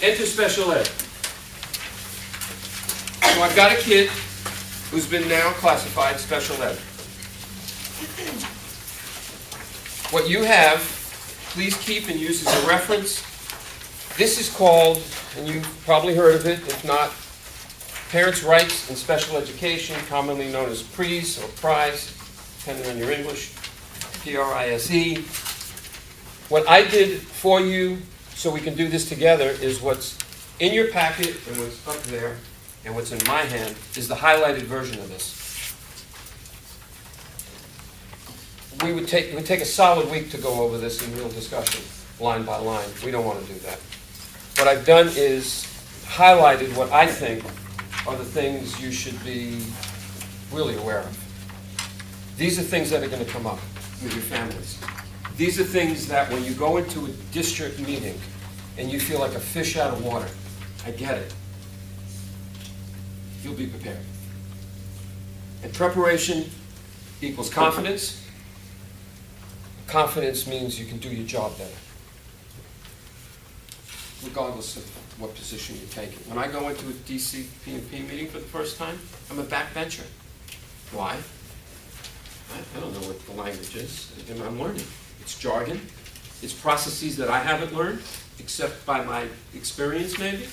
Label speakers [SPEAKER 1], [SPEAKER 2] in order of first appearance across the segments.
[SPEAKER 1] Enter special ed. So I've got a kid who's been now classified special ed. What you have, please keep and use as a reference. This is called, and you've probably heard of it, if not, Parents' Rights in Special Education, commonly known as PRIES or PRISE, depending on your English, P-R-I-S-E. What I did for you, so we can do this together, is what's in your packet and what's up there, and what's in my hand is the highlighted version of this. It would take a solid week to go over this in real discussion, line by line. We don't want to do that. What I've done is highlighted what I think are the things you should be really aware of. These are things that are going to come up with your families. These are things that when you go into a district meeting and you feel like a fish out of water, I get it. You'll be prepared. And preparation equals confidence. Confidence means you can do your job better, regardless of what position you're taking. When I go into a DCP&P meeting for the first time, I'm a backbencher. Why? I don't know what the language is, and I'm learning. It's jargon. It's processes that I haven't learned, except by my experience maybe,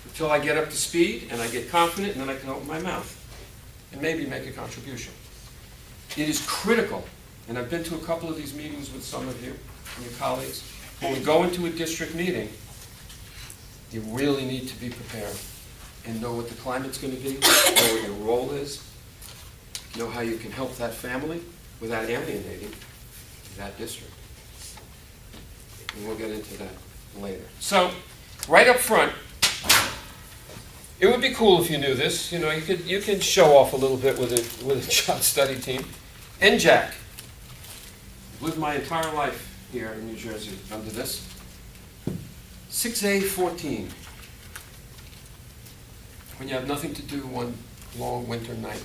[SPEAKER 1] until I get up to speed and I get confident, and then I can open my mouth and maybe make a contribution. It is critical, and I've been to a couple of these meetings with some of you and your colleagues. When we go into a district meeting, you really need to be prepared and know what the climate's going to be, know what your role is, know how you can help that family without alienating that district. And we'll get into that later. So, right up front, it would be cool if you knew this. You know, you could show off a little bit with a child study team. NJAC. I've lived my entire life here in New Jersey under this. 6A14. When you have nothing to do one long winter night.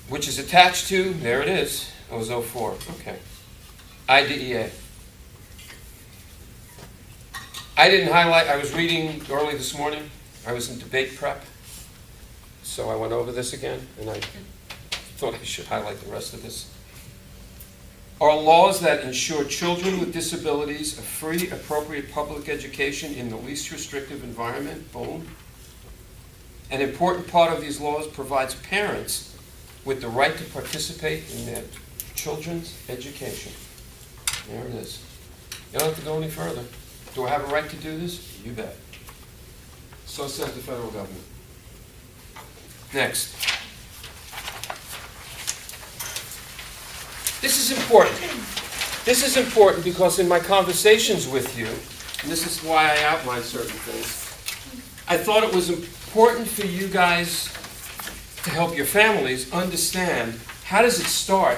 [SPEAKER 1] Which is attached to, there it is, it was 04. Okay. IDEA. I didn't highlight, I was reading early this morning. I was in debate prep. So I went over this again, and I thought I should highlight the rest of this. Are laws that ensure children with disabilities a free, appropriate public education in the least restrictive environment. Boom. An important part of these laws provides parents with the right to participate in their children's education. There it is. You don't have to go any further. Do I have a right to do this? You bet. So says the federal government. Next. This is important. This is important because in my conversations with you, and this is why I outlined certain things, I thought it was important for you guys to help your families understand how does it start,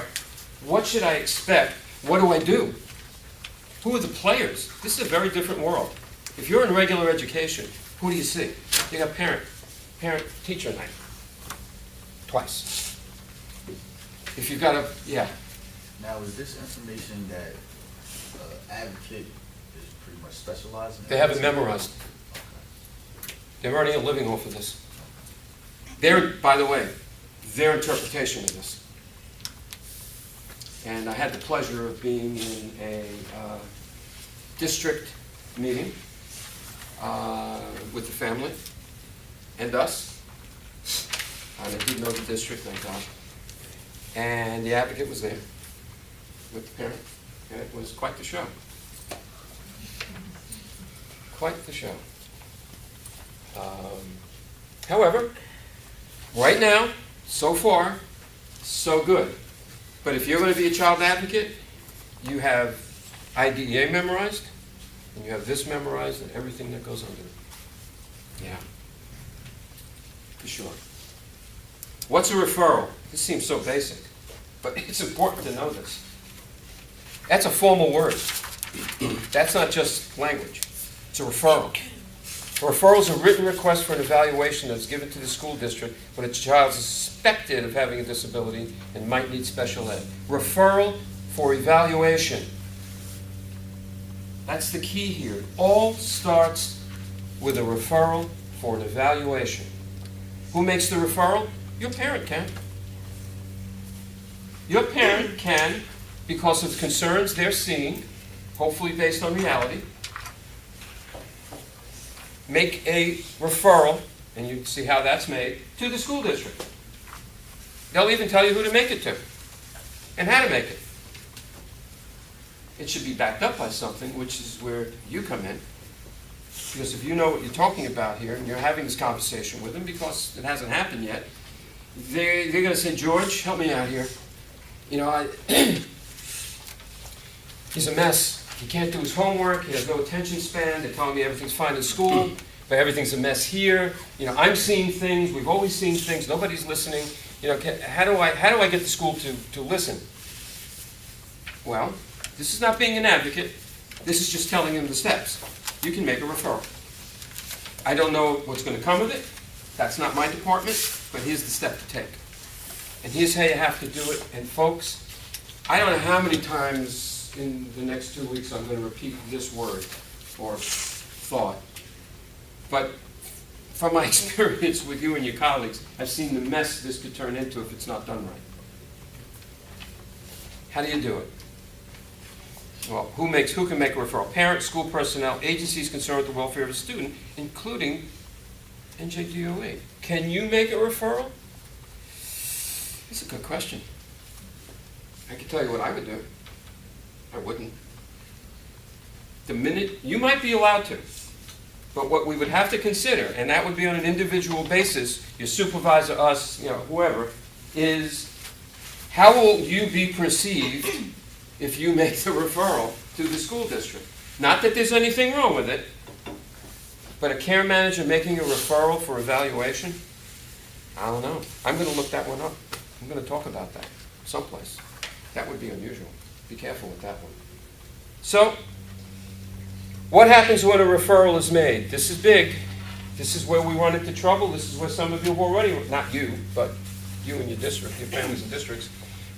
[SPEAKER 1] what should I expect, what do I do, who are the players. This is a very different world. If you're in regular education, who do you see? You got parent-teacher night. Twice. If you've got a, yeah.
[SPEAKER 2] Now, is this information that advocate is pretty much specialized in?
[SPEAKER 1] They have it memorized. They're already living off of this. By the way, their interpretation of this. And I had the pleasure of being in a district meeting with the family and us. And I did know the district, thank God. And the advocate was there with the parent. And it was quite the show. Quite the show. However, right now, so far, so good. But if you're going to be a child advocate, you have IDEA memorized, and you have this memorized, and everything that goes under it. Yeah, for sure. What's a referral? This seems so basic, but it's important to know this. That's a formal word. That's not just language. It's a referral. A referral is a written request for an evaluation that's given to the school district when a child is suspected of having a disability and might need special ed. Referral for evaluation. That's the key here. It all starts with a referral for an evaluation. Who makes the referral? Your parent can. Your parent can, because of concerns they're seeing, hopefully based on reality, make a referral, and you see how that's made, to the school district. They'll even tell you who to make it to and how to make it. It should be backed up by something, which is where you come in. Because if you know what you're talking about here, and you're having this conversation with them, because it hasn't happened yet, they're going to say, George, help me out here. You know, he's a mess. He can't do his homework. He has no attention span. They're telling me everything's fine in school, but everything's a mess here. You know, I'm seeing things. We've always seen things. Nobody's listening. You know, how do I get the school to listen? Well, this is not being an advocate. This is just telling him the steps. You can make a referral. I don't know what's going to come of it. That's not my department, but here's the step to take. And here's how you have to do it. And folks, I don't know how many times in the next 2 weeks I'm going to repeat this word or thought. But from my experience with you and your colleagues, I've seen the mess this could turn into if it's not done right. How do you do it? Well, who can make a referral? Parents, school personnel, agencies concerned with the welfare of a student, including NJDOE. Can you make a referral? That's a good question. I can tell you what I would do. I wouldn't. The minute, you might be allowed to, but what we would have to consider, and that would be on an individual basis, your supervisor, us, you know, whoever, is how will you be perceived if you make the referral to the school district? Not that there's anything wrong with it, but a care manager making a referral for evaluation, I don't know. I'm going to look that one up. I'm going to talk about that someplace. That would be unusual. Be careful with that one. So, what happens when a referral is made? This is big. This is where we run into trouble. This is where some of you have already, not you, but you and your district, your families and districts,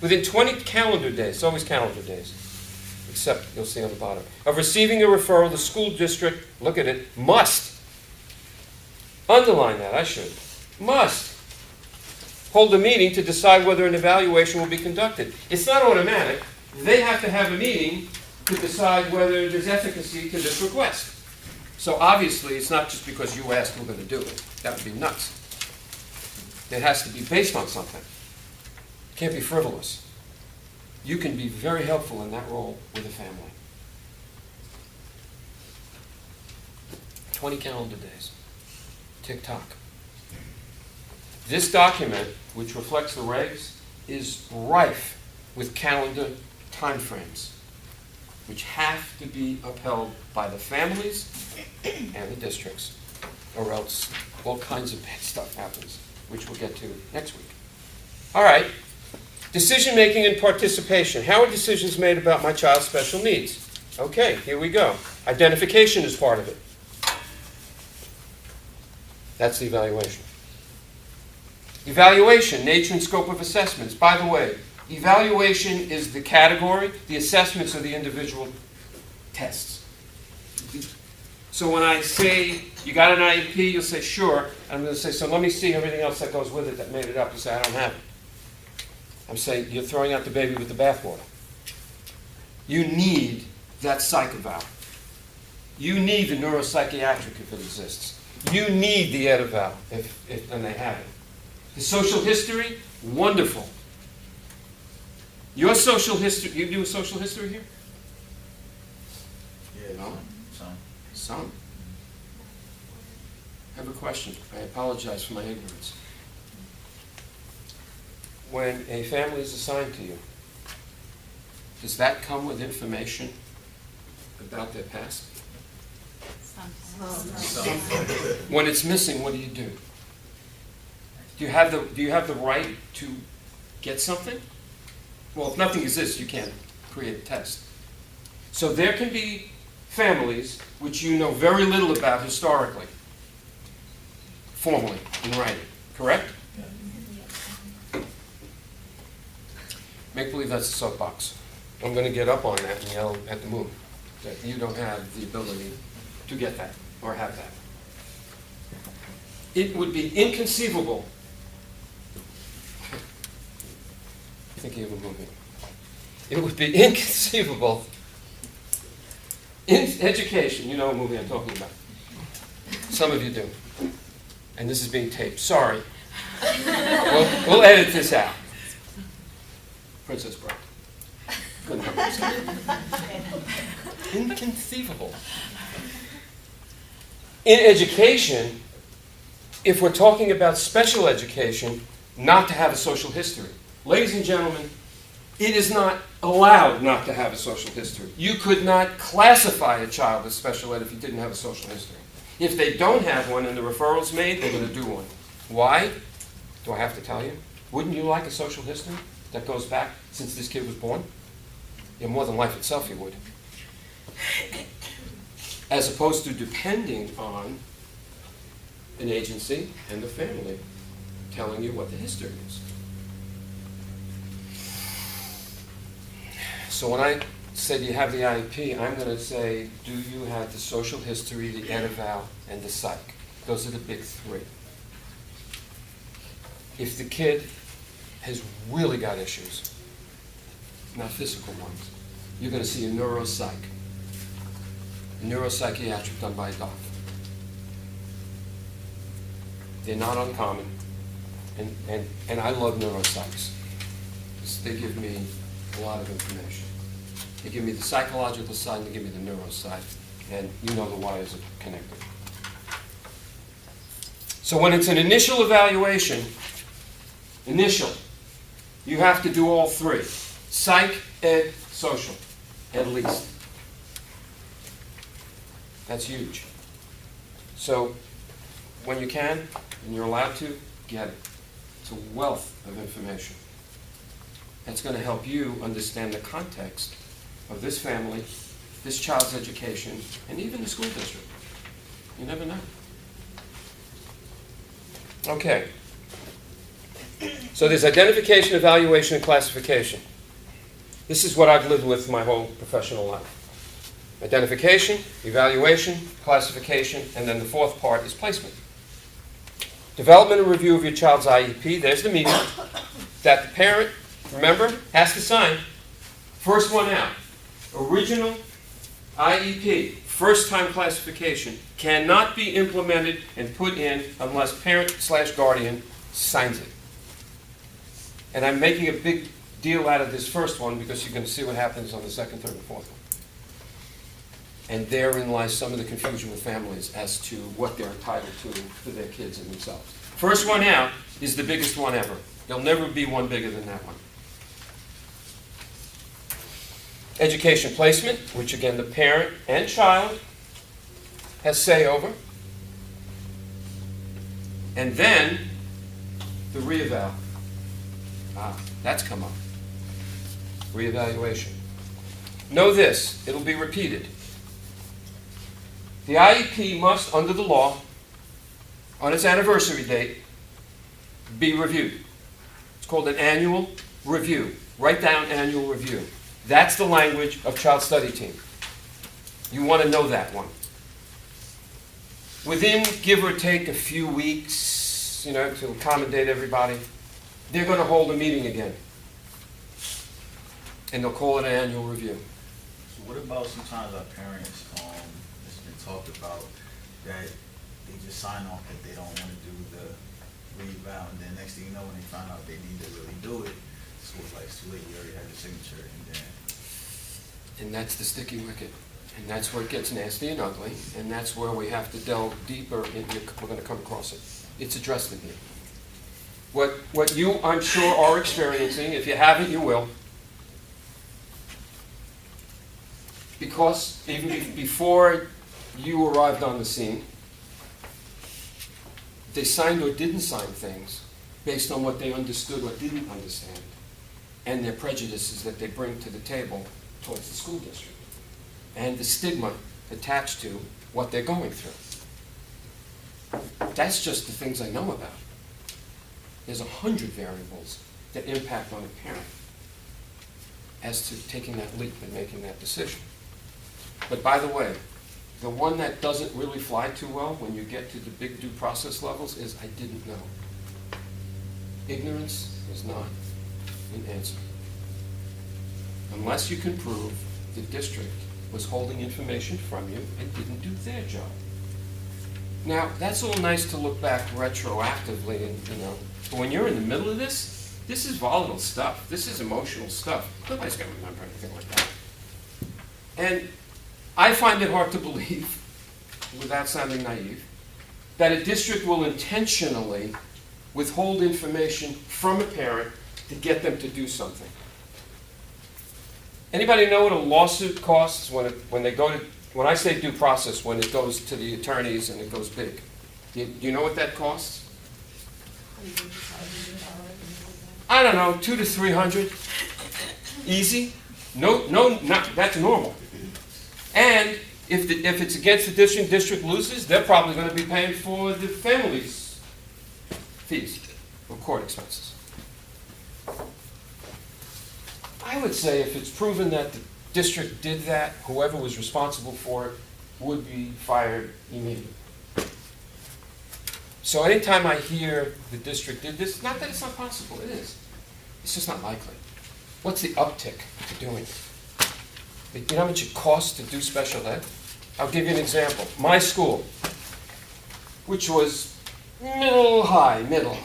[SPEAKER 1] within 20 calendar days, it's always calendar days, except you'll see on the bottom, of receiving a referral, the school district, look at it, must, underline that, I should, must hold a meeting to decide whether an evaluation will be conducted. It's not automatic. They have to have a meeting to decide whether there's efficacy to this request. So obviously, it's not just because you asked we're going to do it. That would be nuts. It has to be based on something. It can't be frivolous. You can be very helpful in that role with a family. 20 calendar days. Tick-tock. This document, which reflects the regs, is rife with calendar timeframes, which have to be upheld by the families and the districts, or else all kinds of bad stuff happens, which we'll get to next week. All right. Decision-making and participation. How are decisions made about my child's special needs? Okay, here we go. Identification is part of it. That's the evaluation. Evaluation, nature and scope of assessments. By the way, evaluation is the category, the assessments are the individual tests. So when I say, you got an IEP, you'll say, sure. I'm going to say, so let me see everything else that goes with it that made it up. You say, I don't have it. I'm saying, you're throwing out the baby with the bathwater. You need that psych eval. You need the neuropsychiatric if it exists. You need the ed eval and they have it. The social history, wonderful. Your social history, you do a social history here?
[SPEAKER 2] Yeah,
[SPEAKER 1] No?
[SPEAKER 2] some.
[SPEAKER 1] Some. I have a question. I apologize for my ignorance. When a family is assigned to you, does that come with information about their past? When it's missing, what do you do? Do you have the right to get something? Well, if nothing exists, you can't create a test. So there can be families which you know very little about historically, formally, in writing, correct? Make believe that's a soapbox. I'm going to get up on that and yell at the moon. that you don't have the ability to get that or have that. It would be inconceivable. Thinking of a movie. It would be inconceivable in education. You know what movie I'm talking about. Some of you do. And this is being taped. Sorry. We'll edit this out. Princess Bride. Couldn't help myself. Inconceivable. In education, if we're talking about special education, not to have a social history. Ladies and gentlemen, it is not allowed not to have a social history. You could not classify a child as special ed if you didn't have a social history. If they don't have one and the referral's made, they're going to do one. Why? Do I have to tell you? Wouldn't you like a social history that goes back since this kid was born? Yeah, more than life itself you would. As opposed to depending on an agency and the family telling you what the history is. So when I said you have the IEP, I'm going to say, do you have the social history, the ed-eval, and the psych? Those are the big three. If the kid has really got issues, not physical ones, you're going to see a neuropsych, a neuropsychiatric done by a doctor. They're not uncommon, and I love neuropsychs. They give me a lot of information. They give me the psychological side and they give me the neuro side, and you know the wires are connected. So when it's an initial evaluation, you have to do all three. Psych, ed, social, at least. That's huge. So when you can, and you're allowed to, get it. It's a wealth of information. That's going to help you understand the context of this family, this child's education, and even the school district. You never know. Okay. So there's identification, evaluation, and classification. This is what I've lived with my whole professional life. Identification, evaluation, classification, and then the fourth part is placement. Development and review of your child's IEP. There's the meeting that the parent, remember, has to sign. First one out. Original IEP, first-time classification, cannot be implemented and put in unless parent/guardian signs it. And I'm making a big deal out of this first one because you're going to see what happens on the second, third, and fourth one. And therein lies some of the confusion with families as to what they're entitled to for their kids and themselves. First one out is the biggest one ever. There'll never be one bigger than that one. Education placement, which again the parent and child has say over. And then the reeval. That's come up. Reevaluation. Know this, it'll be repeated. The IEP must, under the law, on its anniversary date, be reviewed. It's called an annual review. Write down annual review. That's the language of child study team. You want to know that one. Within, give or take, a few weeks, to accommodate everybody, they're going to hold a meeting again. And they'll call it an annual review.
[SPEAKER 2] So what about sometimes our parents, it's been talked about, that they just sign off that they don't want to do the reeval, and then next thing you know, when they find out they need to really do it, it's too late, you already have the signature,
[SPEAKER 1] And that's the sticky wicket. And that's where it gets nasty and ugly. And that's where we have to delve deeper into, we're going to come across it. It's addressed in here. What you, I'm sure, are experiencing, if you haven't, you will. Because even before you arrived on the scene, they signed or didn't sign things based on what they understood or didn't understand, and their prejudices that they bring to the table towards the school district, and the stigma attached to what they're going through. That's just the things I know about. There's 100 variables that impact on a parent as to taking that leap and making that decision. But by the way, the one that doesn't really fly too well when you get to the big due process levels is I didn't know. Ignorance is not an answer. Unless you can prove the district was holding information from you and didn't do their job. Now, that's all nice to look back retroactively and, but when you're in the middle of this is volatile stuff. This is emotional stuff. Nobody's going to remember anything like that. And I find it hard to believe, without sounding naive, that a district will intentionally withhold information from a parent to get them to do something. Anybody know what a lawsuit costs when I say due process, when it goes to the attorneys and it goes big? Do you know what that costs? I don't know, 200 to 300. Easy. That's normal. And if it's against the district loses, they're probably going to be paying for the family's fees or court expenses. I would say if it's proven that the district did that, whoever was responsible for it would be fired immediately. So anytime I hear the district did this, not that it's not possible, it is. It's just not likely. What's the uptick to doing it? You know how much it costs to do special ed? I'll give you an example. My school, which was middle.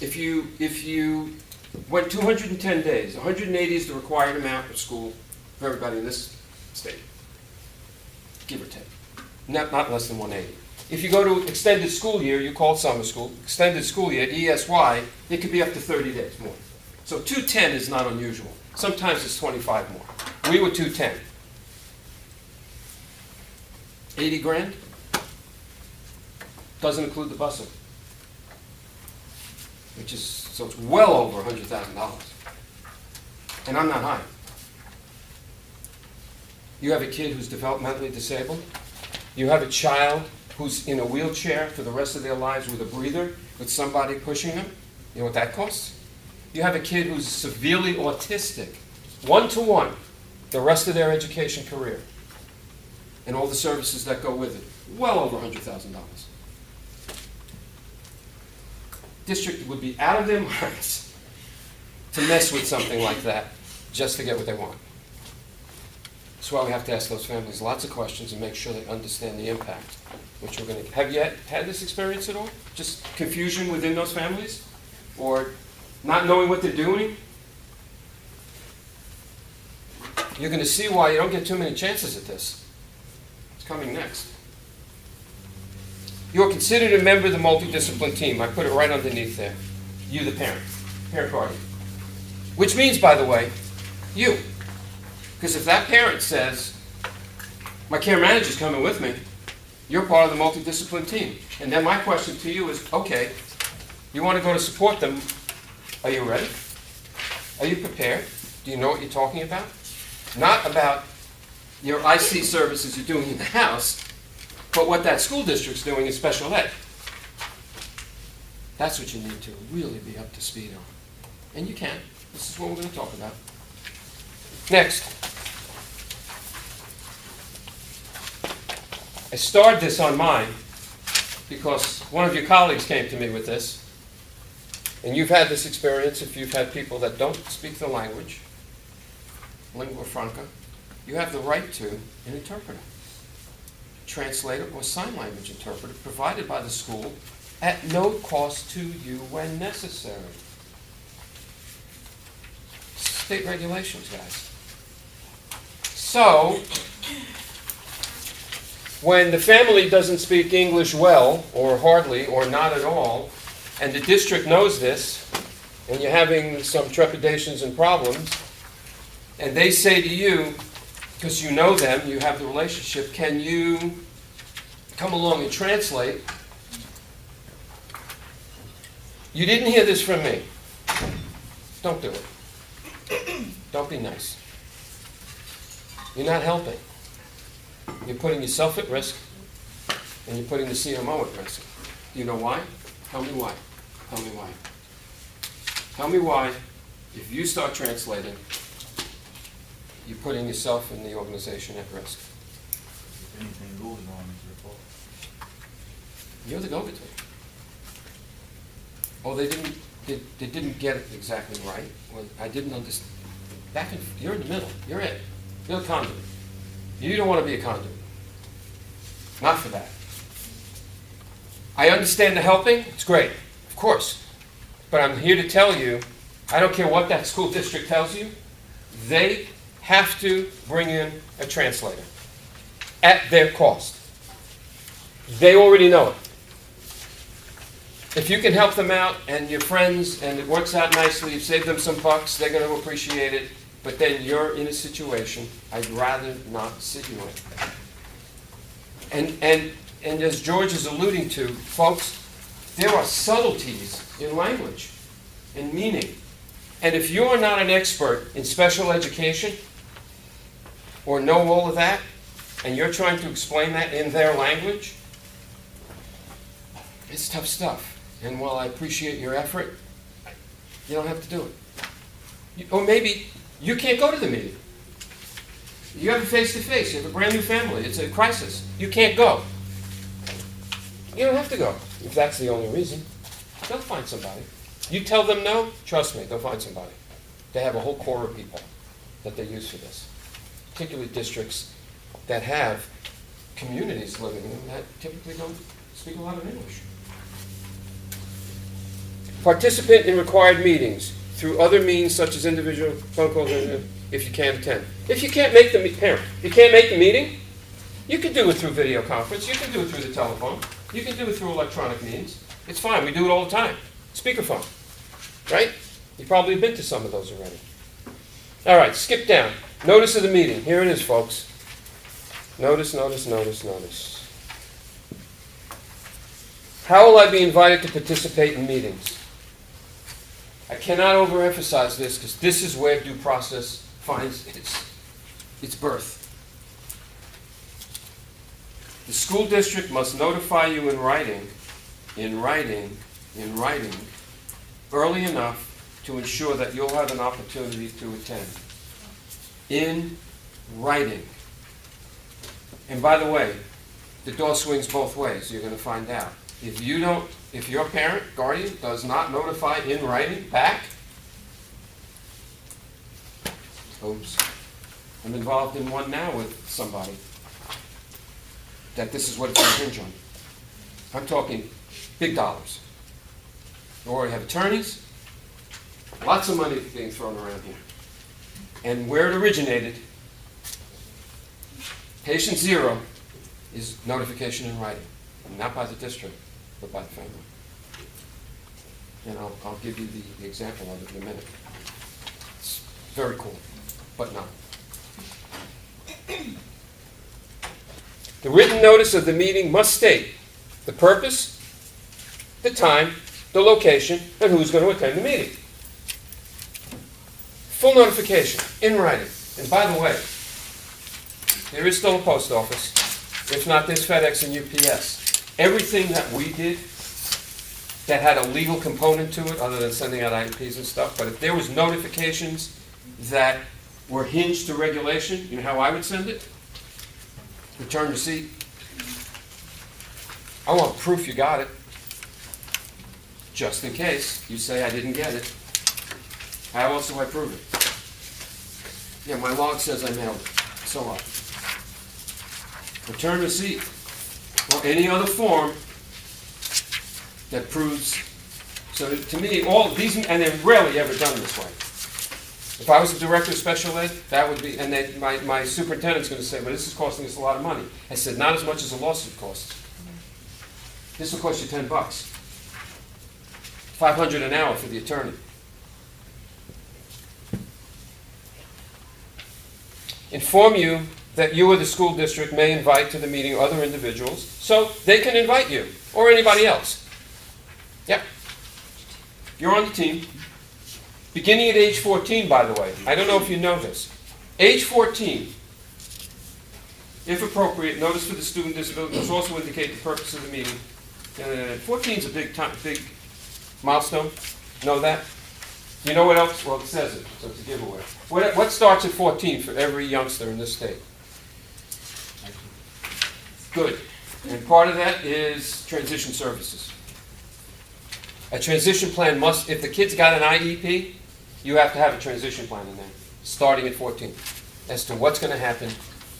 [SPEAKER 1] If you went 210 days, 180 is the required amount of school for everybody in this state, give or take, not less than 180. If you go to extended school year, you call it summer school, extended school year, ESY, it could be up to 30 days more. So 210 is not unusual. Sometimes it's 25 more. We were 210. 80 grand? Doesn't include the busing. So it's well over $100,000. And I'm not high. You have a kid who's developmentally disabled. You have a child who's in a wheelchair for the rest of their lives with a breather, with somebody pushing them. You know what that costs? You have a kid who's severely autistic, 1-to-1, the rest of their education career, and all the services that go with it. Well over $100,000. District would be out of their minds to mess with something like that just to get what they want. That's why we have to ask those families lots of questions and make sure they understand the impact. Which we're going to. Have you had this experience at all? Just confusion within those families? Or not knowing what they're doing? You're going to see why you don't get too many chances at this. It's coming next. You are considered a member of the multidiscipline team. I put it right underneath there. You, the parent party. Which means, by the way, you. Because if that parent says, my care manager's coming with me, you're part of the multidiscipline team. And then my question to you is, okay, you want to go to support them. Are you ready? Are you prepared? Do you know what you're talking about? Not about your IC services you're doing in the house, but what that school district's doing in special ed. That's what you need to really be up to speed on. And you can. This is what we're going to talk about. Next. I starred this on mine because one of your colleagues came to me with this. And you've had this experience if you've had people that don't speak the language, lingua franca. You have the right to an interpreter, translator, or sign language interpreter provided by the school at no cost to you when necessary. State regulations, guys. So, when the family doesn't speak English well, or hardly, or not at all, and the district knows this, and you're having some trepidations and problems, and they say to you, because you know them, you have the relationship, can you come along and translate? You didn't hear this from me. Don't do it. Don't be nice. You're not helping. You're putting yourself at risk, and you're putting the CMO at risk. Do you know why? Tell me why. Tell me why. Tell me why, If you start translating, you're putting yourself and the organization at risk.
[SPEAKER 2] If anything goes wrong, it's your fault.
[SPEAKER 1] You're the go-between. Oh, they didn't get it exactly right. Well, I didn't understand. You're in the middle. You're it. You're the conduit. You don't want to be a conduit. Not for that. I understand the helping. It's great. Of course. But I'm here to tell you, I don't care what that school district tells you, they have to bring in a translator at their cost. They already know it. If you can help them out and your friends and it works out nicely, you've saved them some bucks, they're going to appreciate it, but then you're in a situation I'd rather not sit you in. And as George is alluding to, folks, there are subtleties in language and meaning. And if you're not an expert in special education or know all of that, and you're trying to explain that in their language, it's tough stuff. And while I appreciate your effort, you don't have to do it. Or maybe you can't go to the meeting. You have a face-to-face. You have a brand new family. It's a crisis. You can't go. You don't have to go if that's the only reason. They'll find somebody. You tell them no, trust me, they'll find somebody. They have a whole core of people that they use for this. Particularly districts that have communities living in them that typically don't speak a lot of English. Participate in required meetings through other means such as individual phone calls if you can't attend. If you can't make the meeting, you can do it through video conference, you can do it through the telephone, you can do it through electronic means. It's fine, we do it all the time. Speakerphone, right? You've probably been to some of those already. All right, skip down. Notice of the meeting. Here it is, folks. Notice. How will I be invited to participate in meetings? I cannot overemphasize this because this is where due process finds its birth. The school district must notify you in writing, early enough to ensure that you'll have an opportunity to attend. In writing. And by the way, the door swings both ways, you're going to find out. If your parent, guardian, does not notify in writing back, oops, I'm involved in one now with somebody, that this is what it's going to hinge on. I'm talking big dollars. We already have attorneys, lots of money being thrown around here. And where it originated, patient zero is notification in writing. Not by the district, but by the family. And I'll give you the example of it in a minute. It's very cool, but not. The written notice of the meeting must state the purpose, the time, the location, and who's going to attend the meeting. Full notification, in writing. And by the way, there is still a post office. If not, there's FedEx and UPS. Everything that we did that had a legal component to it, other than sending out IEPs and stuff, but if there was notifications that were hinged to regulation, you know how I would send it? Return receipt. I want proof you got it. Just in case you say I didn't get it. How else do I prove it? Yeah, my log says I mailed it. So what? Return receipt. Or any other form that proves. So to me, all of these, and they're rarely ever done this way. If I was a director of special ed, that would be, and then my superintendent's going to say, well, this is costing us a lot of money. I said, not as much as a lawsuit costs. This will cost you $10. $500 an hour for the attorney. Inform you that you or the school district may invite to the meeting other individuals, so they can invite you, or anybody else. Yep. You're on the team. Beginning at age 14, by the way. I don't know if you know this. Age 14, if appropriate, notice for the student disability must also indicate the purpose of the meeting. 14 is a big milestone. Know that? You know what else? Well, it says it, so it's a giveaway. What starts at 14 for every youngster in this state? Good. And part of that is transition services. A transition plan must, if the kid's got an IEP, you have to have a transition plan in there, starting at 14, as to what's going to happen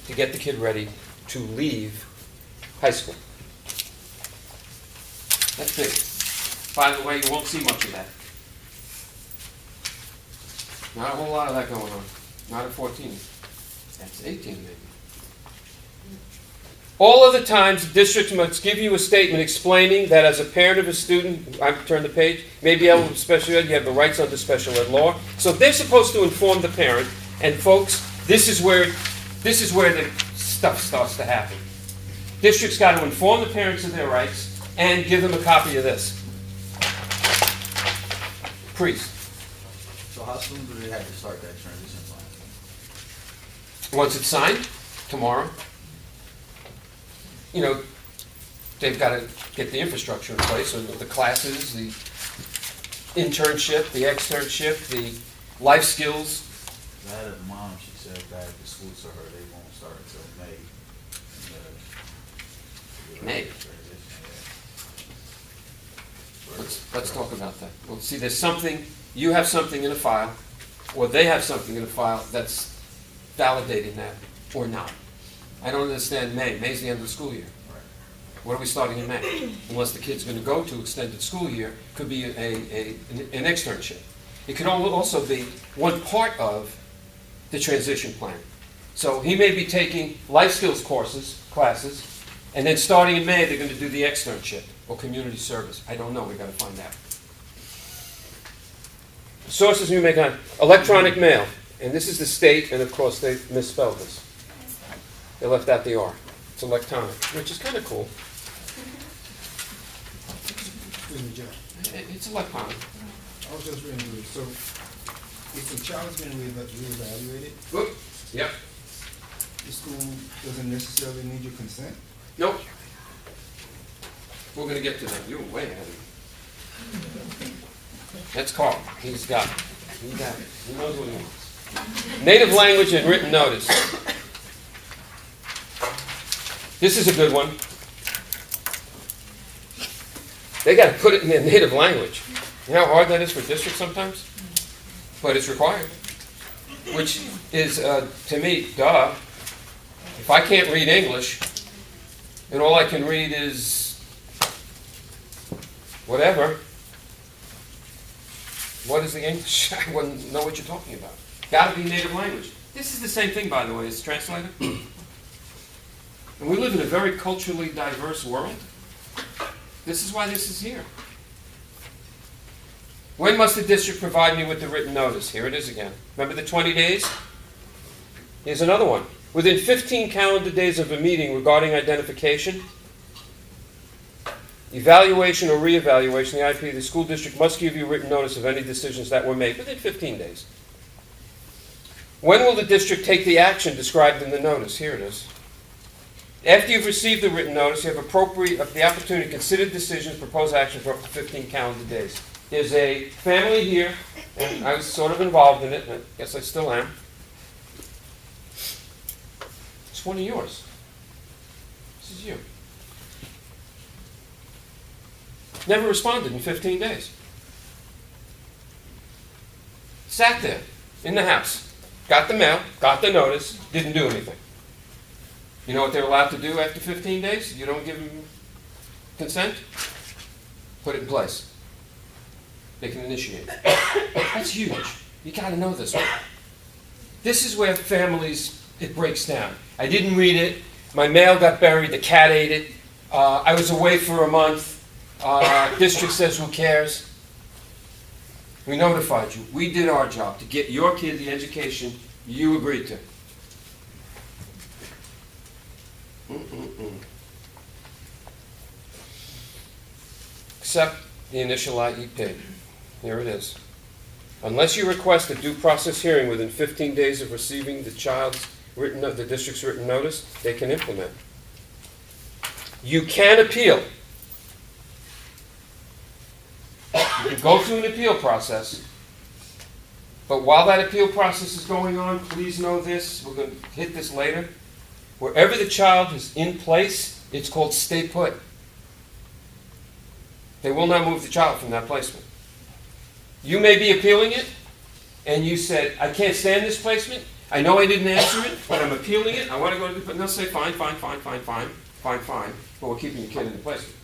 [SPEAKER 1] to get the kid ready to leave high school. That's big. By the way, you won't see much of that. Not a whole lot of that going on. Not at 14. That's 18 maybe. All of the times, the district must give you a statement explaining that as a parent of a student, I've turned the page, may be eligible for special ed, you have the rights under special ed law. So they're supposed to inform the parent, and folks, this is where the stuff starts to happen. District's got to inform the parents of their rights and give them a copy of this. Priest.
[SPEAKER 2] So how soon do they have to start that transition plan?
[SPEAKER 1] Once it's signed, tomorrow. You know, they've got to get the infrastructure in place, so the classes, the internship, the externship, the life skills.
[SPEAKER 2] I had a mom, she said back at school to her, they won't start until May.
[SPEAKER 1] May? Let's talk about that. Well, see, there's something, you have something in a file, or they have something in a file that's validating that, or not. I don't understand May. May's the end of the school year. What are we starting in May? Unless the kid's going to go to extended school year, could be an externship. It could also be one part of the transition plan. So he may be taking life skills classes, and then starting in May, they're going to do the externship or community service. I don't know. We've got to find out. Sources we make on electronic mail. And this is the state, and of course they misspelled this. They left out the R. It's electronic, which is kind of cool.
[SPEAKER 3] Excuse me, Jeff.
[SPEAKER 1] It's electronic.
[SPEAKER 3] I was just reading through it. So, if the child's been reevaluated,
[SPEAKER 1] Oop. Yep.
[SPEAKER 3] the school doesn't necessarily need your consent?
[SPEAKER 1] Nope. We're going to get to that. You're way ahead of me. That's Carl. He's got it. He got it. He knows what he wants. Native language and written notice. This is a good one. They got to put it in their native language. You know how hard that is for districts sometimes? But it's required. Which is, to me, duh. If I can't read English, and all I can read is whatever, what is the English? I wouldn't know what you're talking about. Got to be native language. This is the same thing, by the way, as translated. And we live in a very culturally diverse world. This is why this is here. When must the district provide me with the written notice? Here it is again. Remember the 20 days? Here's another one. Within 15 calendar days of a meeting regarding identification, evaluation or reevaluation, the IEP, the school district must give you written notice of any decisions that were made within 15 days. When will the district take the action described in the notice? Here it is. After you've received the written notice, you have the opportunity to consider decisions, propose action for up to 15 calendar days. There's a family here, and I was sort of involved in it, and I guess I still am. It's one of yours. This is you. Never responded in 15 days. Sat there in the house, got the mail, got the notice, didn't do anything. You know what they're allowed to do after 15 days? You don't give them consent? Put it in place. They can initiate it. That's huge. You got to know this one. This is where families, it breaks down. I didn't read it. My mail got buried. The cat ate it. I was away for a month. District says, who cares? We notified you. We did our job to get your kid the education you agreed to. Accept the initial IEP. Here it is. Unless you request a due process hearing within 15 days of receiving the district's written notice, they can implement. You can appeal. You can go through an appeal process, But while that appeal process is going on, please know this, we're going to hit this later. Wherever the child is in place, it's called stay put. They will not move the child from that placement. You may be appealing it, and you said, I can't stand this placement. I know I didn't answer it, but I'm appealing it. I want to go to the, and they'll say, fine, but we're keeping the kid in the placement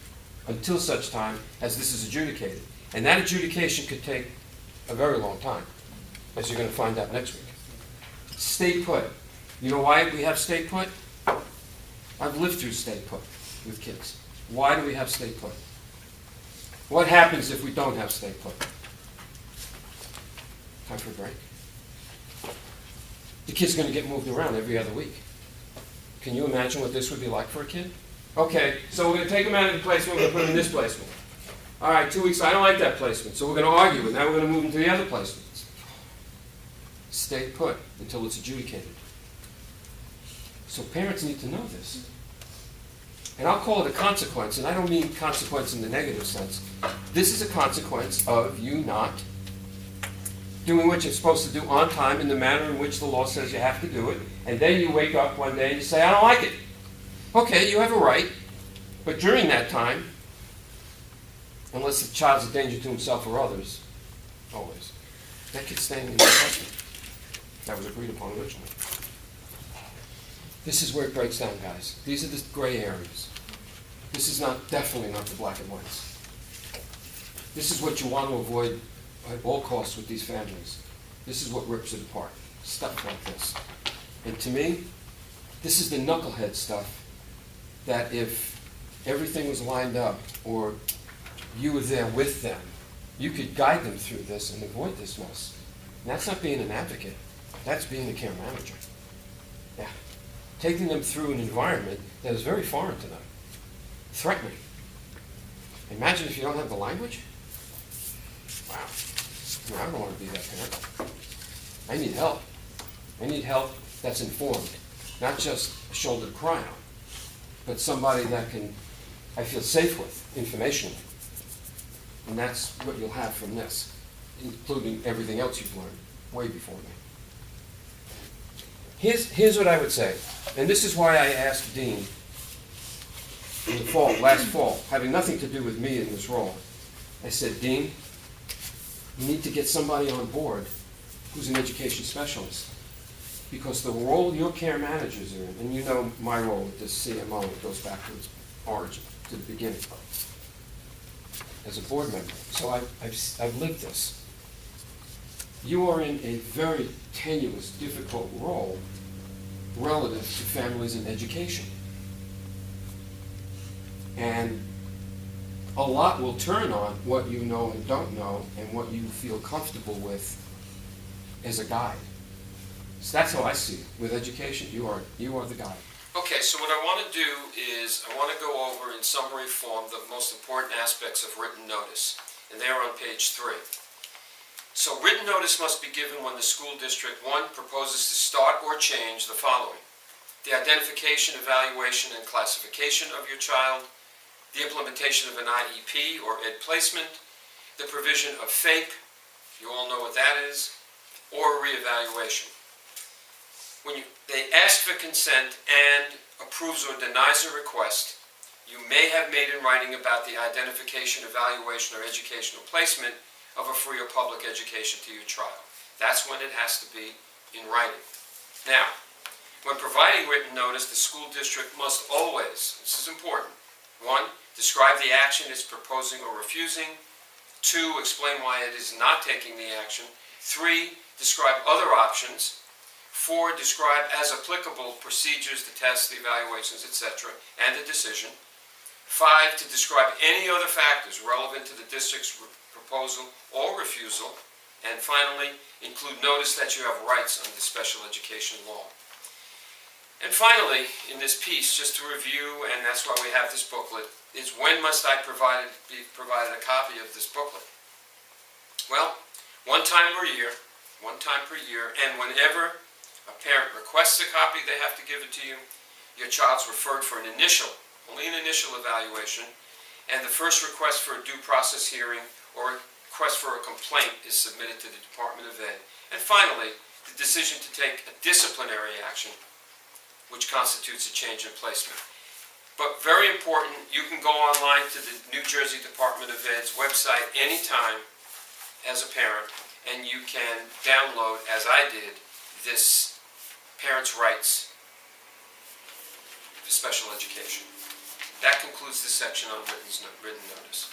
[SPEAKER 1] until such time as this is adjudicated. And that adjudication could take a very long time, as you're going to find out next week. Stay put. You know why we have stay put? I've lived through stay put with kids. Why do we have stay put? What happens if we don't have stay put? Time for a break. The kid's going to get moved around every other week. Can you imagine what this would be like for a kid? Okay, so we're going to take him out of the placement, we're going to put him in this placement. All right, 2 weeks, I don't like that placement, so we're going to argue it. Now we're going to move him to the other placement. Stay put until it's adjudicated. So parents need to know this. And I'll call it a consequence, and I don't mean consequence in the negative sense. This is a consequence of you not doing what you're supposed to do on time in the manner in which the law says you have to do it, and then you wake up one day and you say, I don't like it. Okay, you have a right, but during that time, unless the child's a danger to himself or others, always, that kid's staying in the placement. That was agreed upon originally. This is where it breaks down, guys. These are the gray areas. This is definitely not the black and whites. This is what you want to avoid at all costs with these families. This is what rips it apart. Stuff like this. And to me, this is the knucklehead stuff that if everything was lined up or you were there with them, you could guide them through this and avoid this mess. And that's not being an advocate. That's being a care manager. Yeah. Taking them through an environment that is very foreign to them. Threatening. Imagine if you don't have the language. Wow. I don't want to be that parent. I need help. I need help that's informed. Not just a shoulder to cry on, but somebody that I feel safe with, informationally. And that's what you'll have from this, including everything else you've learned way before me. Here's what I would say, and this is why I asked Dean in the fall, last fall, having nothing to do with me in this role. I said, Dean, you need to get somebody on board who's an education specialist. Because the role your care managers are in, and you know my role with this CMO, it goes back to its origin, to the beginning, as a board member. So I've lived this. You are in a very tenuous, difficult role relative to families and education. And a lot will turn on what you know and don't know and what you feel comfortable with as a guide. So that's how I see it. With education, you are the guide. Okay, so what I want to do is I want to go over in summary form the most important aspects of written notice. And they are on page 3. So written notice must be given when the school district, 1, proposes to start or change the following: the identification, evaluation, and classification of your child, the implementation of an IEP or ED placement, the provision of FAPE, you all know what that is, or reevaluation. When they ask for consent and approves or denies a request, you may have made in writing about the identification, evaluation, or educational placement of a free or public education to your child. That's when it has to be in writing. Now, when providing written notice, the school district must always, this is important, 1, describe the action it's proposing or refusing. 2, explain why it is not taking the action. 3, describe other options. 4, describe as applicable procedures, the tests, the evaluations, etc., and the decision. 5, to describe any other factors relevant to the district's proposal or refusal. And finally, include notice that you have rights under special education law. And finally, in this piece, just to review, and that's why we have this booklet, is when must I be provided a copy of this booklet? Well, one time per year, and whenever a parent requests a copy, they have to give it to you. Your child's referred for only an initial evaluation, and the first request for a due process hearing or request for a complaint is submitted to the Department of Ed. And finally, the decision to take a disciplinary action, which constitutes a change in placement. But very important, you can go online to the New Jersey Department of Ed's website anytime as a parent, and you can download, as I did, this Parents' Rights for Special Education. That concludes this section on written notice.